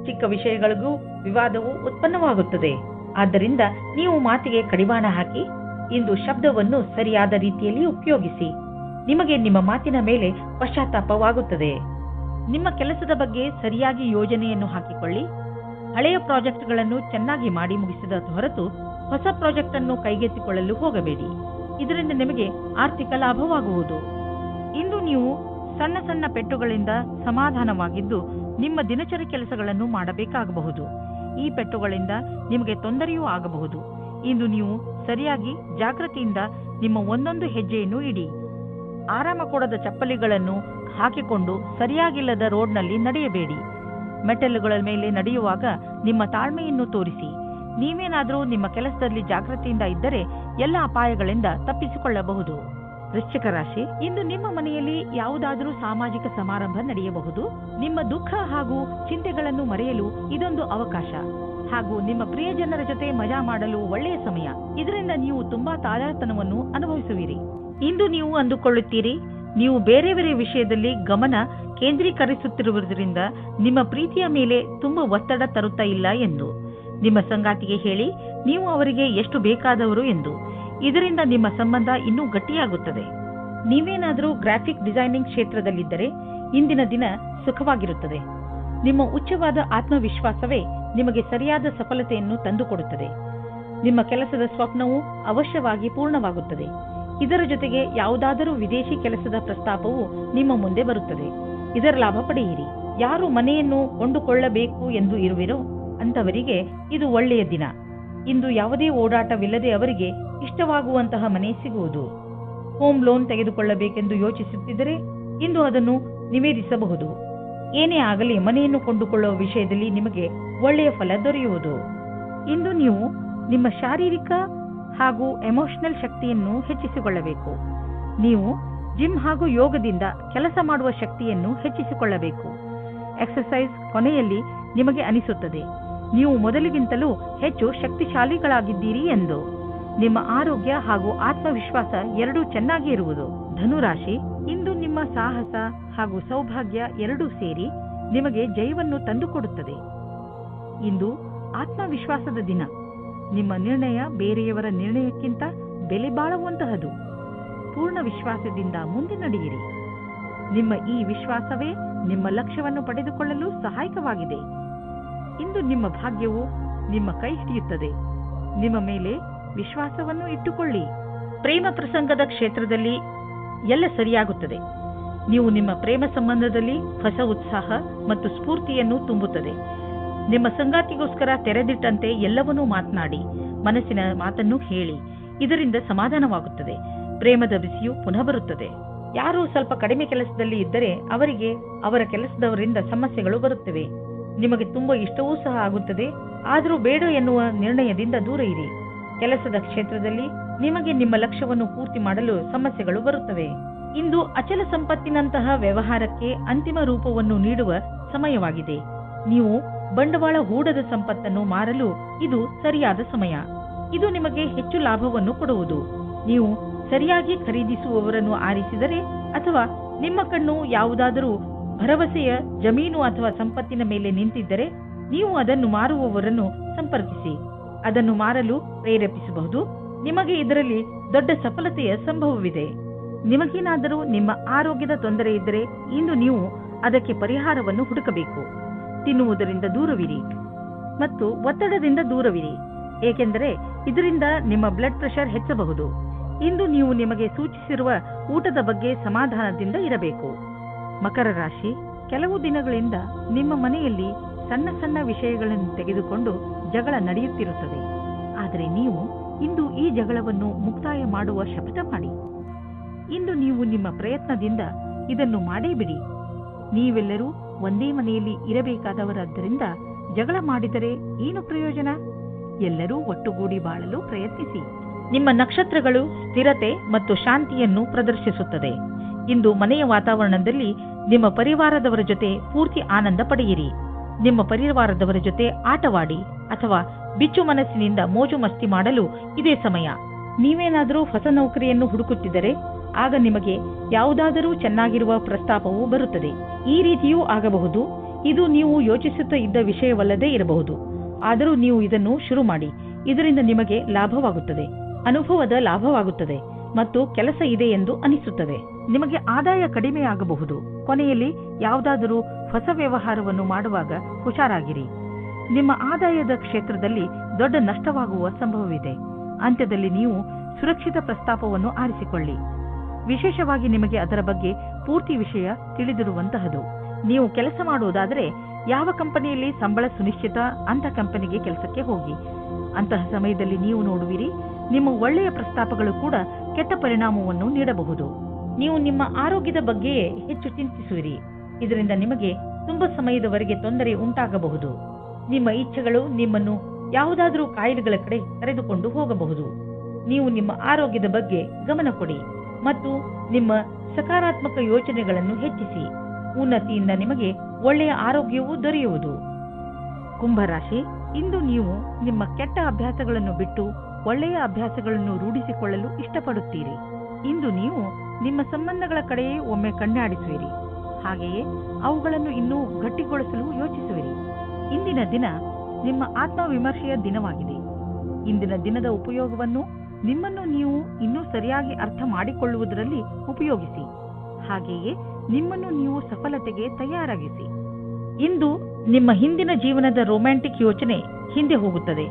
ಚಿಕ್ಕ ವಿಷಯಗಳಿಗೂ ವಿವಾದವು ಉತ್ಪನ್ನವಾಗುತ್ತದೆ. ಆದ್ದರಿಂದ ನೀವು ಮಾತಿಗೆ ಕಡಿವಾಣ ಹಾಕಿ ಇಂದು ಶಬ್ದವನ್ನು ಸರಿಯಾದ ರೀತಿಯಲ್ಲಿ ಉಪಯೋಗಿಸಿ. ನಿಮಗೆ ನಿಮ್ಮ ಮಾತಿನ ಮೇಲೆ ಪಶ್ಚಾತ್ತಾಪವಾಗುತ್ತದೆ. ನಿಮ್ಮ ಕೆಲಸದ ಬಗ್ಗೆ ಸರಿಯಾಗಿ ಯೋಜನೆಯನ್ನು ಹಾಕಿಕೊಳ್ಳಿ. ಹಳೆಯ ಪ್ರಾಜೆಕ್ಟ್ಗಳನ್ನು ಚೆನ್ನಾಗಿ ಮಾಡಿ ಮುಗಿಸಿದ ಹೊರತು ಹೊಸ ಪ್ರಾಜೆಕ್ಟ್ ಅನ್ನು ಕೈಗೆತ್ತಿಕೊಳ್ಳಲು ಹೋಗಬೇಡಿ. ಇದರಿಂದ ನಿಮಗೆ ಆರ್ಥಿಕ ಲಾಭವಾಗುವುದು. ಇಂದು ನೀವು ಸಣ್ಣ ಸಣ್ಣ ಪೆಟ್ಟುಗಳಿಂದ ಸಮಾಧಾನವಾಗಿದ್ದು ನಿಮ್ಮ ದಿನಚರಿ ಕೆಲಸಗಳನ್ನು ಮಾಡಬೇಕಾಗಬಹುದು. ಈ ಪೆಟ್ಟುಗಳಿಂದ ನಿಮಗೆ ತೊಂದರೆಯೂ ಆಗಬಹುದು. ಇಂದು ನೀವು ಸರಿಯಾಗಿ ಜಾಗೃತಿಯಿಂದ ನಿಮ್ಮ ಒಂದೊಂದು ಹೆಜ್ಜೆಯನ್ನು ಇಡಿ. ಆರಾಮ ಕೊಡದ ಚಪ್ಪಲಿಗಳನ್ನು ಹಾಕಿಕೊಂಡು ಸರಿಯಾಗಿಲ್ಲದ ರೋಡ್ನಲ್ಲಿ ನಡೆಯಬೇಡಿ. ಮೆಟ್ಟಲುಗಳ ಮೇಲೆ ನಡೆಯುವಾಗ ನಿಮ್ಮ ತಾಳ್ಮೆಯನ್ನು ತೋರಿಸಿ. ನೀವೇನಾದರೂ ನಿಮ್ಮ ಕೆಲಸದಲ್ಲಿ ಜಾಗೃತಿಯಿಂದ ಇದ್ದರೆ ಎಲ್ಲ ಅಪಾಯಗಳಿಂದ ತಪ್ಪಿಸಿಕೊಳ್ಳಬಹುದು. ವೃಶ್ಚಿಕ ರಾಶಿ, ಇಂದು ನಿಮ್ಮ ಮನೆಯಲ್ಲಿ ಯಾವುದಾದರೂ ಸಾಮಾಜಿಕ ಸಮಾರಂಭ ನಡೆಯಬಹುದು. ನಿಮ್ಮ ದುಃಖ ಹಾಗೂ ಚಿಂತೆಗಳನ್ನು ಮರೆಯಲು ಇದೊಂದು ಅವಕಾಶ. ಹಾಗೂ ನಿಮ್ಮ ಪ್ರಿಯಜನರ ಜೊತೆ ಮಜಾ ಮಾಡಲು ಒಳ್ಳೆಯ ಸಮಯ. ಇದರಿಂದ ನೀವು ತುಂಬಾ ತಾಜಾತನವನ್ನು ಅನುಭವಿಸುವಿರಿ. ಇಂದು ನೀವು ಅಂದುಕೊಳ್ಳುತ್ತೀರಿ, ನೀವು ಬೇರೆ ಬೇರೆ ವಿಷಯದಲ್ಲಿ ಗಮನ ಕೇಂದ್ರೀಕರಿಸುತ್ತಿರುವುದರಿಂದ ನಿಮ್ಮ ಪ್ರೀತಿಯ ಮೇಲೆ ತುಂಬಾ ಒತ್ತಡ ತರುತ್ತಾ ಇಲ್ಲ ಎಂದು. ನಿಮ್ಮ ಸಂಗಾತಿಗೆ ಹೇಳಿ ನೀವು ಅವರಿಗೆ ಎಷ್ಟು ಬೇಕಾದವರು ಎಂದು. ಇದರಿಂದ ನಿಮ್ಮ ಸಂಬಂಧ ಇನ್ನೂ ಗಟ್ಟಿಯಾಗುತ್ತದೆ. ನೀವೇನಾದರೂ ಗ್ರಾಫಿಕ್ ಡಿಸೈನಿಂಗ್ ಕ್ಷೇತ್ರದಲ್ಲಿದ್ದರೆ ಇಂದಿನ ದಿನ ಸುಖವಾಗಿರುತ್ತದೆ. ನಿಮ್ಮ ಉಚ್ಚವಾದ ಆತ್ಮವಿಶ್ವಾಸವೇ ನಿಮಗೆ ಸರಿಯಾದ ಸಫಲತೆಯನ್ನು ತಂದುಕೊಡುತ್ತದೆ. ನಿಮ್ಮ ಕೆಲಸದ ಸ್ವಪ್ನವು ಅವಶ್ಯವಾಗಿ ಪೂರ್ಣವಾಗುತ್ತದೆ. ಇದರ ಜೊತೆಗೆ ಯಾವುದಾದರೂ ವಿದೇಶಿ ಕೆಲಸದ ಪ್ರಸ್ತಾಪವು ನಿಮ್ಮ ಮುಂದೆ ಬರುತ್ತದೆ. ಇದರ ಲಾಭ ಪಡೆಯಿರಿ. ಯಾರು ಮನೆಯನ್ನು ಕೊಂಡುಕೊಳ್ಳಬೇಕು ಎಂದು ಇರುವಿರೋ ಅಂತವರಿಗೆ ಇದು ಒಳ್ಳೆಯ ದಿನ. ಇಂದು ಯಾವುದೇ ಓಡಾಟವಿಲ್ಲದೆ ಅವರಿಗೆ ಇಷ್ಟವಾಗುವಂತಹ ಮನೆ ಸಿಗುವುದು. ಹೋಮ್ ಲೋನ್ ತೆಗೆದುಕೊಳ್ಳಬೇಕೆಂದು ಯೋಚಿಸುತ್ತಿದ್ದರೆ ಇಂದು ಅದನ್ನು ನಿವೇದಿಸಬಹುದು. ಏನೇ ಆಗಲಿ ಮನೆಯನ್ನು ಕೊಂಡುಕೊಳ್ಳುವ ವಿಷಯದಲ್ಲಿ ನಿಮಗೆ ಒಳ್ಳೆಯ ಫಲ ದೊರೆಯುವುದು. ಇಂದು ನೀವು ನಿಮ್ಮ ಶಾರೀರಿಕ ಹಾಗೂ ಎಮೋಷನಲ್ ಶಕ್ತಿಯನ್ನು ಹೆಚ್ಚಿಸಿಕೊಳ್ಳಬೇಕು. ನೀವು ಜಿಮ್ ಹಾಗೂ ಯೋಗದಿಂದ ಕೆಲಸ ಮಾಡುವ ಶಕ್ತಿಯನ್ನು ಹೆಚ್ಚಿಸಿಕೊಳ್ಳಬೇಕು. ಎಕ್ಸರ್ಸೈಸ್ ಕೊನೆಯಲ್ಲಿ ನಿಮಗೆ ಅನಿಸುತ್ತದೆ ನೀವು ಮೊದಲಿಗಿಂತಲೂ ಹೆಚ್ಚು ಶಕ್ತಿಶಾಲಿಗಳಾಗಿದ್ದೀರಿ ಎಂದು. ನಿಮ್ಮ ಆರೋಗ್ಯ ಹಾಗೂ ಆತ್ಮವಿಶ್ವಾಸ ಎರಡೂ ಚೆನ್ನಾಗಿ ಇರುವುದು. ಧನುರಾಶಿ, ಇಂದು ನಿಮ್ಮ ಸಾಹಸ ಹಾಗೂ ಸೌಭಾಗ್ಯ ಎರಡೂ ಸೇರಿ ನಿಮಗೆ ಜಯವನ್ನು ತಂದುಕೊಡುತ್ತದೆ. ಇಂದು ಆತ್ಮವಿಶ್ವಾಸದ ದಿನ. ನಿಮ್ಮ ನಿರ್ಣಯ ಬೇರೆಯವರ ನಿರ್ಣಯಕ್ಕಿಂತ ಬೆಲೆ ಬಾಳುವಂತಹದು. ಪೂರ್ಣ ವಿಶ್ವಾಸದಿಂದ ಮುಂದೆ ನಡೆಯಿರಿ. ನಿಮ್ಮ ಈ ವಿಶ್ವಾಸವೇ ನಿಮ್ಮ ಲಕ್ಷ್ಯವನ್ನು ಪಡೆದುಕೊಳ್ಳಲು ಸಹಾಯಕವಾಗಿದೆ. ಇಂದು ನಿಮ್ಮ ಭಾಗ್ಯವು ನಿಮ್ಮ ಕೈ ಹಿಡಿಯುತ್ತದೆ. ನಿಮ್ಮ ಮೇಲೆ ವಿಶ್ವಾಸವನ್ನು ಇಟ್ಟುಕೊಳ್ಳಿ. ಪ್ರೇಮ ಪ್ರಸಂಗದ ಕ್ಷೇತ್ರದಲ್ಲಿ ಎಲ್ಲ ಸರಿಯಾಗುತ್ತದೆ. ನೀವು ನಿಮ್ಮ ಪ್ರೇಮ ಸಂಬಂಧದಲ್ಲಿ ಹೊಸ ಉತ್ಸಾಹ ಮತ್ತು ಸ್ಫೂರ್ತಿಯನ್ನು ತುಂಬುತ್ತದೆ. ನಿಮ್ಮ ಸಂಗಾತಿಗೋಸ್ಕರ ತೆರೆದಿಟ್ಟಂತೆ ಎಲ್ಲವನ್ನೂ ಮಾತನಾಡಿ, ಮನಸ್ಸಿನ ಮಾತನ್ನು ಹೇಳಿ. ಇದರಿಂದ ಸಮಾಧಾನವಾಗುತ್ತದೆ. ಪ್ರೇಮದ ಬಿಸಿಯು ಪುನಃ ಬರುತ್ತದೆ. ಯಾರು ಸ್ವಲ್ಪ ಕಡಿಮೆ ಕೆಲಸದಲ್ಲಿ ಇದ್ದರೆ ಅವರಿಗೆ ಅವರ ಕೆಲಸದವರಿಂದ ಸಮಸ್ಯೆಗಳು ಬರುತ್ತವೆ. ನಿಮಗೆ ತುಂಬಾ ಇಷ್ಟವೂ ಸಹ ಆಗುತ್ತದೆ. ಆದರೂ ಬೇಡ ಎನ್ನುವ ನಿರ್ಣಯದಿಂದ ದೂರ ಇರಿ. ಕೆಲಸದ ಕ್ಷೇತ್ರದಲ್ಲಿ ನಿಮಗೆ ನಿಮ್ಮ ಲಕ್ಷ್ಯವನ್ನು ಪೂರ್ತಿ ಮಾಡಲು ಸಮಸ್ಯೆಗಳು ಬರುತ್ತವೆ. ಇಂದು ಅಚಲ ಸಂಪತ್ತಿನಂತಹ ವ್ಯವಹಾರಕ್ಕೆ ಅಂತಿಮ ರೂಪವನ್ನು ನೀಡುವ ಸಮಯವಾಗಿದೆ. ನೀವು ಬಂಡವಾಳ ಹೂಡದ ಸಂಪತ್ತನ್ನು ಮಾರಲು ಇದು ಸರಿಯಾದ ಸಮಯ. ಇದು ನಿಮಗೆ ಹೆಚ್ಚು ಲಾಭವನ್ನು ಕೊಡುವುದು. ನೀವು ಸರಿಯಾಗಿ ಖರೀದಿಸುವವರನ್ನು ಆರಿಸಿದರೆ ಅಥವಾ ನಿಮ್ಮ ಕಣ್ಣು ಯಾವುದಾದರೂ ಭರವಸೆಯ ಜಮೀನು ಅಥವಾ ಸಂಪತ್ತಿನ ಮೇಲೆ ನಿಂತಿದ್ದರೆ ನೀವು ಅದನ್ನು ಮಾರುವವರನ್ನು ಸಂಪರ್ಕಿಸಿ. ಅದನ್ನು ಮಾರಲು ಪ್ರೇರೇಪಿಸಬಹುದು. ನಿಮಗೆ ಇದರಲ್ಲಿ ದೊಡ್ಡ ಸಫಲತೆಯ ಸಂಭವವಿದೆ. ನಿಮಗೇನಾದರೂ ನಿಮ್ಮ ಆರೋಗ್ಯದ ತೊಂದರೆ ಇದ್ದರೆ ಇಂದು ನೀವು ಅದಕ್ಕೆ ಪರಿಹಾರವನ್ನು ಹುಡುಕಬೇಕು. ತಿನ್ನುವುದರಿಂದ ದೂರವಿರಿ ಮತ್ತು ಒತ್ತಡದಿಂದ ದೂರವಿರಿ, ಏಕೆಂದರೆ ಇದರಿಂದ ನಿಮ್ಮ ಬ್ಲಡ್ ಪ್ರೆಷರ್ ಹೆಚ್ಚಬಹುದು. ಇಂದು ನೀವು ನಿಮಗೆ ಸೂಚಿಸಿರುವ ಊಟದ ಬಗ್ಗೆ ಸಮಾಧಾನದಿಂದ ಇರಬೇಕು. ಮಕರ ರಾಶಿ, ಕೆಲವು ದಿನಗಳಿಂದ ನಿಮ್ಮ ಮನೆಯಲ್ಲಿ ಸಣ್ಣ ಸಣ್ಣ ವಿಷಯಗಳನ್ನು ತೆಗೆದುಕೊಂಡು ಜಗಳ ನಡೆಯುತ್ತಿರುತ್ತದೆ. ಆದರೆ ನೀವು ಇಂದು ಈ ಜಗಳವನ್ನು ಮುಕ್ತಾಯ ಮಾಡುವ ಶಪಥ ಮಾಡಿ. ಇಂದು ನೀವು ನಿಮ್ಮ ಪ್ರಯತ್ನದಿಂದ ಇದನ್ನು ಮಾಡೇ ಬಿಡಿ. ನೀವೆಲ್ಲರೂ ಒಂದೇ ಮನೆಯಲ್ಲಿ ಇರಬೇಕಾದವರಾದ್ದರಿಂದ ಜಗಳ ಮಾಡಿದರೆ ಏನು ಪ್ರಯೋಜನ? ಎಲ್ಲರೂ ಒಟ್ಟುಗೂಡಿ ಬಾಳಲು ಪ್ರಯತ್ನಿಸಿ. ನಿಮ್ಮ ನಕ್ಷತ್ರಗಳು ಸ್ಥಿರತೆ ಮತ್ತು ಶಾಂತಿಯನ್ನು ಪ್ರದರ್ಶಿಸುತ್ತದೆ. ಇಂದು ಮನೆಯ ವಾತಾವರಣದಲ್ಲಿ ನಿಮ್ಮ ಪರಿವಾರದವರ ಜೊತೆ ಪೂರ್ತಿ ಆನಂದ ಪಡೆಯಿರಿ. ನಿಮ್ಮ ಪರಿವಾರದವರ ಜೊತೆ ಆಟವಾಡಿ ಅಥವಾ ಬಿಚ್ಚು ಮನಸ್ಸಿನಿಂದ ಮೋಜು ಮಸ್ತಿ ಮಾಡಲು ಇದೇ ಸಮಯ. ನೀವೇನಾದರೂ ಹೊಸ ನೌಕರಿಯನ್ನು ಹುಡುಕುತ್ತಿದ್ದರೆ ಆಗ ನಿಮಗೆ ಯಾವುದಾದರೂ ಚೆನ್ನಾಗಿರುವ ಪ್ರಸ್ತಾಪವು ಬರುತ್ತದೆ. ಈ ರೀತಿಯೂ ಆಗಬಹುದು. ಇದು ನೀವು ಯೋಚಿಸುತ್ತಾ ಇದ್ದ ವಿಷಯವಲ್ಲದೇ ಇರಬಹುದು. ಆದರೂ ನೀವು ಇದನ್ನು ಶುರು ಮಾಡಿ. ಇದರಿಂದ ನಿಮಗೆ ಲಾಭವಾಗುತ್ತದೆ, ಅನುಭವದ ಲಾಭವಾಗುತ್ತದೆ ಮತ್ತು ಕೆಲಸ ಇದೆ ಎಂದು ಅನಿಸುತ್ತದೆ. ನಿಮಗೆ ಆದಾಯ ಕಡಿಮೆಯಾಗಬಹುದು. ಕೊನೆಯಲ್ಲಿ ಯಾವುದಾದರೂ ಹೊಸ ವ್ಯವಹಾರವನ್ನು ಮಾಡುವಾಗ ಹುಷಾರಾಗಿರಿ. ನಿಮ್ಮ ಆದಾಯದ ಕ್ಷೇತ್ರದಲ್ಲಿ ದೊಡ್ಡ ನಷ್ಟವಾಗುವ ಸಂಭವವಿದೆ. ಅಂತ್ಯದಲ್ಲಿ ನೀವು ಸುರಕ್ಷಿತ ಪ್ರಸ್ತಾಪವನ್ನು ಆರಿಸಿಕೊಳ್ಳಿ. ವಿಶೇಷವಾಗಿ ನಿಮಗೆ ಅದರ ಬಗ್ಗೆ ಪೂರ್ತಿ ವಿಷಯ ತಿಳಿದಿರುವಂತಹದು. ನೀವು ಕೆಲಸ ಮಾಡುವುದಾದರೆ ಯಾವ ಕಂಪನಿಯಲ್ಲಿ ಸಂಬಳ ಸುನಿಶ್ಚಿತ ಅಂತ ಕಂಪನಿಗೆ ಕೆಲಸಕ್ಕೆ ಹೋಗಿ. ಅಂತಹ ಸಮಯದಲ್ಲಿ ನೀವು ನೋಡುವಿರಿ, ನಿಮ್ಮ ಒಳ್ಳೆಯ ಪ್ರಸ್ತಾಪಗಳು ಕೂಡ ಕೆಟ್ಟ ಪರಿಣಾಮವನ್ನು ನೀಡಬಹುದು. ನೀವು ನಿಮ್ಮ ಆರೋಗ್ಯದ ಬಗ್ಗೆಯೇ ಹೆಚ್ಚು ಚಿಂತಿಸುವಿರಿ. ಇದರಿಂದ ನಿಮಗೆ ತುಂಬಾ ಸಮಯದವರೆಗೆ ತೊಂದರೆ ಉಂಟಾಗಬಹುದು. ನಿಮ್ಮ ಇಚ್ಛೆಗಳು ನಿಮ್ಮನ್ನು ಯಾವುದಾದರೂ ಕಾಯಿಲೆಗಳ ಕಡೆ ಕರೆದುಕೊಂಡು ಹೋಗಬಹುದು. ನೀವು ನಿಮ್ಮ ಆರೋಗ್ಯದ ಬಗ್ಗೆ ಗಮನ ಕೊಡಿ ಮತ್ತು ನಿಮ್ಮ ಸಕಾರಾತ್ಮಕ ಯೋಚನೆಗಳನ್ನು ಹೆಚ್ಚಿಸಿ. ಉನ್ನತಿಯಿಂದ ನಿಮಗೆ ಒಳ್ಳೆಯ ಆರೋಗ್ಯವೂ ದೊರೆಯುವುದು. ಕುಂಭರಾಶಿ, ಇಂದು ನೀವು ನಿಮ್ಮ ಕೆಟ್ಟ ಅಭ್ಯಾಸಗಳನ್ನು ಬಿಟ್ಟು ಒಳ್ಳೆಯ ಅಭ್ಯಾಸಗಳನ್ನು ರೂಢಿಸಿಕೊಳ್ಳಲು ಇಷ್ಟಪಡುತ್ತೀರಿ. ಇಂದು ನೀವು ನಿಮ್ಮ ಸಂಬಂಧಗಳ ಕಡೆಯೇ ಒಮ್ಮೆ ಕಣ್ಣಾಡಿಸುವಿರಿ. ಹಾಗೆಯೇ ಅವುಗಳನ್ನು ಇನ್ನೂ ಗಟ್ಟಿಗೊಳಿಸಲು ಯೋಚಿಸುವಿರಿ. ಇಂದಿನ ದಿನ ನಿಮ್ಮ ಆತ್ಮವಿಮರ್ಶೆಯ ದಿನವಾಗಿದೆ. ಇಂದಿನ ದಿನದ ಉಪಯೋಗವನ್ನು ನಿಮ್ಮನ್ನು ನೀವು ಇನ್ನೂ ಸರಿಯಾಗಿ ಅರ್ಥ ಮಾಡಿಕೊಳ್ಳುವುದರಲ್ಲಿ ಉಪಯೋಗಿಸಿ. ಹಾಗೆಯೇ ನಿಮ್ಮನ್ನು ನೀವು ಸಫಲತೆಗೆ ತಯಾರಾಗಿಸಿ. ಇಂದು ನಿಮ್ಮ ಹಿಂದಿನ ಜೀವನದ ರೊಮ್ಯಾಂಟಿಕ್ ಯೋಚನೆ ಹಿಂದೆ ಹೋಗುತ್ತದೆ.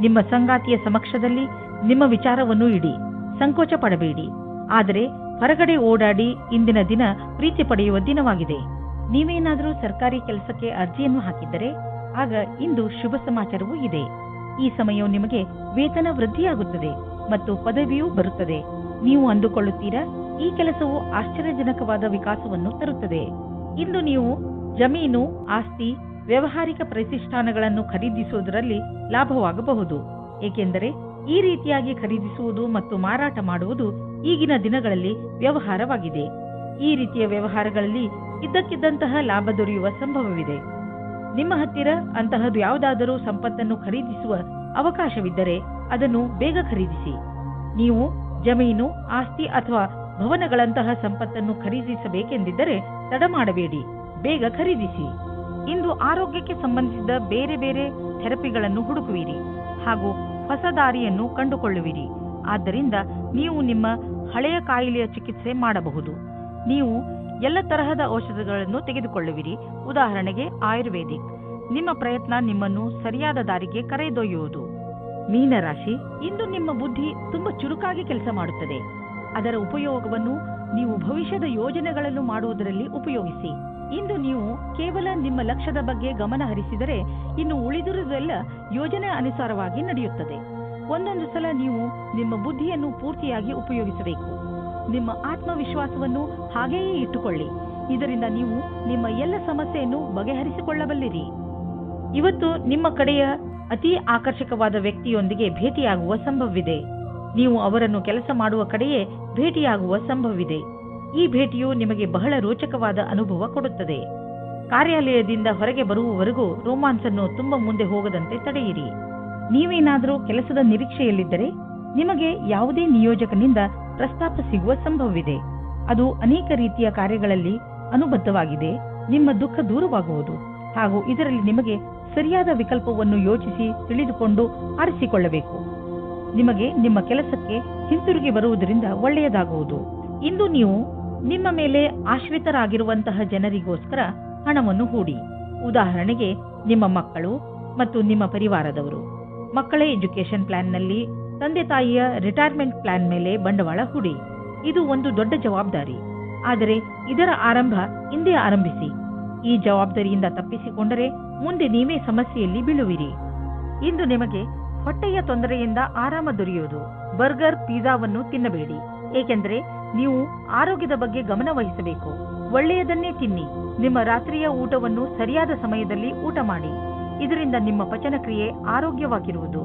ನಿಮ್ಮ ಸಂಗಾತಿಯ ಸಮಕ್ಷದಲ್ಲಿ ನಿಮ್ಮ ವಿಚಾರವನ್ನು ಇಡಿ. ಸಂಕೋಚ ಪಡಬೇಡಿ. ಆದರೆ ಹೊರಗಡೆ ಓಡಾಡಿ. ಇಂದಿನ ದಿನ ಪ್ರೀತಿ ಪಡೆಯುವ ದಿನವಾಗಿದೆ. ನೀವೇನಾದರೂ ಸರ್ಕಾರಿ ಕೆಲಸಕ್ಕೆ ಅರ್ಜಿಯನ್ನು ಹಾಕಿದ್ದರೆ ಆಗ ಇಂದು ಶುಭ ಸಮಾಚಾರವೂ ಇದೆ. ಈ ಸಮಯವು ನಿಮಗೆ ವೇತನ ವೃದ್ಧಿಯಾಗುತ್ತದೆ ಮತ್ತು ಪದವಿಯೂ ಬರುತ್ತದೆ. ನೀವು ಅಂದುಕೊಳ್ಳುತ್ತೀರಾ, ಈ ಕೆಲಸವು ಆಶ್ಚರ್ಯಜನಕವಾದ ವಿಕಾಸವನ್ನು ತರುತ್ತದೆ. ಇಂದು ನೀವು ಜಮೀನು, ಆಸ್ತಿ, ವ್ಯಾವಹಾರಿಕ ಪ್ರತಿಷ್ಠಾನಗಳನ್ನು ಖರೀದಿಸುವುದರಲ್ಲಿ ಲಾಭವಾಗಬಹುದು. ಏಕೆಂದರೆ ಈ ರೀತಿಯಾಗಿ ಖರೀದಿಸುವುದು ಮತ್ತು ಮಾರಾಟ ಮಾಡುವುದು ಈಗಿನ ದಿನಗಳಲ್ಲಿ ವ್ಯವಹಾರವಾಗಿದೆ. ಈ ರೀತಿಯ ವ್ಯವಹಾರಗಳಲ್ಲಿ ಇದ್ದಕ್ಕಿದ್ದಂತಹ ಲಾಭ ದೊರೆಯುವ ಸಂಭವವಿದೆ. ನಿಮ್ಮ ಹತ್ತಿರ ಅಂತಹದ್ದು ಯಾವುದಾದರೂ ಸಂಪತ್ತನ್ನು ಖರೀದಿಸುವ ಅವಕಾಶವಿದ್ದರೆ ಅದನ್ನು ಬೇಗ ಖರೀದಿಸಿ. ನೀವು ಜಮೀನು, ಆಸ್ತಿ ಅಥವಾ ಭವನಗಳಂತಹ ಸಂಪತ್ತನ್ನು ಖರೀದಿಸಬೇಕೆಂದಿದ್ದರೆ ತಡ ಮಾಡಬೇಡಿ, ಬೇಗ ಖರೀದಿಸಿ. ಇಂದು ಆರೋಗ್ಯಕ್ಕೆ ಸಂಬಂಧಿಸಿದ ಬೇರೆ ಬೇರೆ ಥೆರಪಿಗಳನ್ನು ಹುಡುಕುವಿರಿ ಹಾಗೂ ಹೊಸ ದಾರಿಯನ್ನು ಕಂಡುಕೊಳ್ಳುವಿರಿ. ಆದ್ದರಿಂದ ನೀವು ನಿಮ್ಮ ಹಳೆಯ ಕಾಯಿಲೆಯ ಚಿಕಿತ್ಸೆ ಮಾಡಬಹುದು. ನೀವು ಎಲ್ಲ ತರಹದ ಔಷಧಗಳನ್ನು ತೆಗೆದುಕೊಳ್ಳುವಿರಿ. ಉದಾಹರಣೆಗೆ ಆಯುರ್ವೇದಿಕ್. ನಿಮ್ಮ ಪ್ರಯತ್ನ ನಿಮ್ಮನ್ನು ಸರಿಯಾದ ದಾರಿಗೆ ಕರೆದೊಯ್ಯುವುದು. ಮೀನರಾಶಿ, ಇಂದು ನಿಮ್ಮ ಬುದ್ಧಿ ತುಂಬಾ ಚುರುಕಾಗಿ ಕೆಲಸ ಮಾಡುತ್ತದೆ. ಅದರ ಉಪಯೋಗವನ್ನು ನೀವು ಭವಿಷ್ಯದ ಯೋಜನೆಗಳನ್ನು ಮಾಡುವುದರಲ್ಲಿ ಉಪಯೋಗಿಸಿ. ಇಂದು ನೀವು ಕೇವಲ ನಿಮ್ಮ ಲಕ್ಷ್ಯದ ಬಗ್ಗೆ ಗಮನ ಹರಿಸಿದರೆ ಇನ್ನು ಉಳಿದಿರುವುದೆಲ್ಲ ಯೋಜನೆ ಅನುಸಾರವಾಗಿ ನಡೆಯುತ್ತದೆ. ಒಂದೊಂದು ಸಲ ನೀವು ನಿಮ್ಮ ಬುದ್ಧಿಯನ್ನು ಪೂರ್ತಿಯಾಗಿ ಉಪಯೋಗಿಸಬೇಕು. ನಿಮ್ಮ ಆತ್ಮವಿಶ್ವಾಸವನ್ನು ಹಾಗೆಯೇ ಇಟ್ಟುಕೊಳ್ಳಿ. ಇದರಿಂದ ನೀವು ನಿಮ್ಮ ಎಲ್ಲ ಸಮಸ್ಯೆಯನ್ನು ಬಗೆಹರಿಸಿಕೊಳ್ಳಬಲ್ಲಿರಿ. ಇವತ್ತು ನಿಮ್ಮ ಕಡೆಯ ಅತಿ ಆಕರ್ಷಕವಾದ ವ್ಯಕ್ತಿಯೊಂದಿಗೆ ಭೇಟಿಯಾಗುವ ಸಂಭವವಿದೆ. ನೀವು ಅವರನ್ನು ಕೆಲಸ ಮಾಡುವ ಕಡೆಯೇ ಭೇಟಿಯಾಗುವ ಸಂಭವವಿದೆ. ಈ ಭೇಟಿಯು ನಿಮಗೆ ಬಹಳ ರೋಚಕವಾದ ಅನುಭವ ಕೊಡುತ್ತದೆ. ಕಾರ್ಯಾಲಯದಿಂದ ಹೊರಗೆ ಬರುವವರೆಗೂ ರೋಮಾನ್ಸನ್ನು ತುಂಬಾ ಮುಂದೆ ಹೋಗದಂತೆ ತಡೆಯಿರಿ. ನೀವೇನಾದರೂ ಕೆಲಸದ ನಿರೀಕ್ಷೆಯಲ್ಲಿದ್ದರೆ ನಿಮಗೆ ಯಾವುದೇ ನಿಯೋಜಕನಿಂದ ಪ್ರಸ್ತಾಪ ಸಿಗುವ ಸಂಭವವಿದೆ. ಅದು ಅನೇಕ ರೀತಿಯ ಕಾರ್ಯಗಳಲ್ಲಿ ಅನುಬದ್ಧವಾಗಿದೆ. ನಿಮ್ಮ ದುಃಖ ದೂರವಾಗುವುದು ಹಾಗೂ ಇದರಲ್ಲಿ ನಿಮಗೆ ಸರಿಯಾದ ವಿಕಲ್ಪವನ್ನು ಯೋಚಿಸಿ ತಿಳಿದುಕೊಂಡು ಆರಿಸಿಕೊಳ್ಳಬೇಕು. ನಿಮಗೆ ನಿಮ್ಮ ಕೆಲಸಕ್ಕೆ ಹಿಂತಿರುಗಿ ಬರುವುದರಿಂದ ಒಳ್ಳೆಯದಾಗುವುದು. ಇಂದು ನೀವು ನಿಮ್ಮ ಮೇಲೆ ಆಶ್ರಿತರಾಗಿರುವಂತಹ ಜನರಿಗೋಸ್ಕರ ಹಣವನ್ನು ಹೂಡಿ. ಉದಾಹರಣೆಗೆ ನಿಮ್ಮ ಮಕ್ಕಳು ಮತ್ತು ನಿಮ್ಮ ಪರಿವಾರದವರು. ಮಕ್ಕಳ ಎಜುಕೇಶನ್ ಪ್ಲಾನ್ನಲ್ಲಿ ತಂದೆ ತಾಯಿಯ ರಿಟೈರ್ಮೆಂಟ್ ಪ್ಲಾನ್ ಮೇಲೆ ಬಂಡವಾಳ ಹೂಡಿ. ಇದು ಒಂದು ದೊಡ್ಡ ಜವಾಬ್ದಾರಿ. ಆದರೆ ಇದರ ಆರಂಭ ಇಂದೇ ಆರಂಭಿಸಿ. ಈ ಜವಾಬ್ದಾರಿಯಿಂದ ತಪ್ಪಿಸಿಕೊಂಡರೆ ಮುಂದೆ ನೀವೇ ಸಮಸ್ಯೆಯಲ್ಲಿ ಬೀಳುವಿರಿ. ಇಂದು ನಿಮಗೆ ಹೊಟ್ಟೆಯ ತೊಂದರೆಯಿಂದ ಆರಾಮ ದೊರೆಯುವುದು. ಬರ್ಗರ್, ಪಿಜ್ಜಾವನ್ನು ತಿನ್ನಬೇಡಿ, ಏಕೆಂದರೆ ನೀವು ಆರೋಗ್ಯದ ಬಗ್ಗೆ ಗಮನ ವಹಿಸಬೇಕು. ಒಳ್ಳೆಯದನ್ನೇ ತಿನ್ನಿ. ನಿಮ್ಮ ರಾತ್ರಿಯ ಊಟವನ್ನು ಸರಿಯಾದ ಸಮಯದಲ್ಲಿ ಊಟ ಮಾಡಿ. ಇದರಿಂದ ನಿಮ್ಮ ಪಚನಕ್ರಿಯೆ ಆರೋಗ್ಯವಾಗಿರುವುದು.